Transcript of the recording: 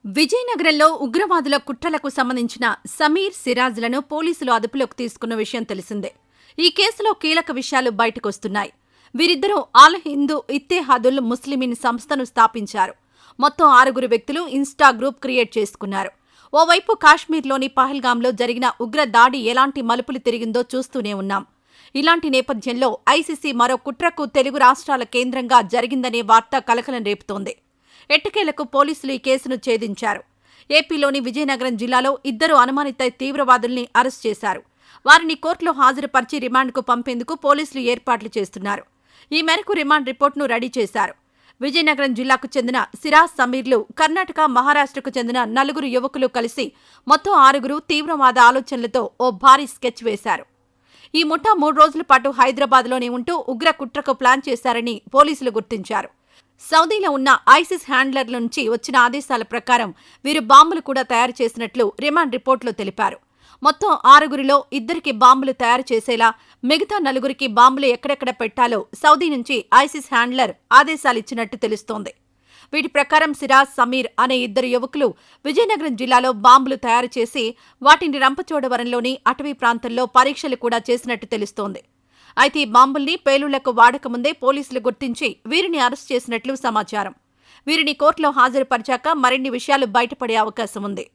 విజయనగరంలో ఉగ్రవాదుల కుట్రలకు సంబంధించిన సమీర్, సిరాజ్లను పోలీసులు అదుపులోకి తీసుకున్న విషయం తెలిసిందే. ఈ కేసులో కీలక విషయాలు బయటకొస్తున్నాయి. వీరిద్దరూ ఆల్ హిందూ ఇత్తెహాదుల్ ముస్లిమీన్ సంస్థను స్థాపించారు. మొత్తం 6 వ్యక్తులు ఇన్స్టా గ్రూప్ క్రియేట్ చేసుకున్నారు. ఓవైపు కాశ్మీర్లోని పహల్గాంలో జరిగిన ఉగ్ర దాడి ఎలాంటి మలుపులు తిరిగిందో చూస్తూనే ఉన్నాం. ఇలాంటి నేపథ్యంలో ఐసీసీ మరో కుట్రకు తెలుగు రాష్ట్రాల కేంద్రంగా జరిగిందనే వార్త కలకలం రేపుతోంది. ఎట్టకేలకు పోలీసులు ఈ కేసును ఛేదించారు. ఏపీలోని విజయనగరం జిల్లాలో 2 అనుమానిత తీవ్రవాదుల్ని అరెస్ట్ చేశారు. వారిని కోర్టులో హాజరుపరిచి రిమాండ్కు పంపేందుకు పోలీసులు ఏర్పాట్లు చేస్తున్నారు. ఈ మేరకు రిమాండ్ రిపోర్టును రెడీ చేశారు. విజయనగరం జిల్లాకు చెందిన సిరాజ్, సమీర్లు కర్ణాటక, మహారాష్ట్రకు చెందిన 4 యువకులు కలిసి మొత్తం 6 తీవ్రవాద ఆలోచనలతో ఓ భారీ స్కెచ్ వేశారు. ఈ ముఠా 3 రోజుల పాటు హైదరాబాద్లోనే ఉంటూ ఉగ్ర కుట్రకు ప్లాన్ చేశారని పోలీసులు గుర్తించారు. సౌదీలో ఉన్న ఐసిస్ హ్యాండ్లర్ల నుంచి వచ్చిన ఆదేశాల ప్రకారం వీరు బాంబులు కూడా తయారు చేసినట్లు రిమాండ్ రిపోర్టులో తెలిపారు. మొత్తం 6 2 బాంబులు తయారు చేసేలా, మిగతా 4 బాంబులు ఎక్కడెక్కడ పెట్టాలో సౌదీ నుంచి ఐసిస్ హ్యాండ్లర్ ఆదేశాలిచ్చినట్టు తెలుస్తోంది. వీటి ప్రకారం సిరాజ్, సమీర్ అనే 2 యువకులు విజయనగరం జిల్లాలో బాంబులు తయారు చేసి వాటిని రంపచోడవరంలోని అటవీ ప్రాంతంలో పరీక్షలు కూడా చేసినట్టు తెలుస్తోంది. అయితే ఈ బాంబుల్ని పేలుళ్లకు వాడకముందే పోలీసులు గుర్తించి వీరిని అరెస్ట్ చేసినట్లు సమాచారం. వీరిని కోర్టులో హాజరుపరిచాక మరిన్ని విషయాలు బయటపడే అవకాశం ఉంది.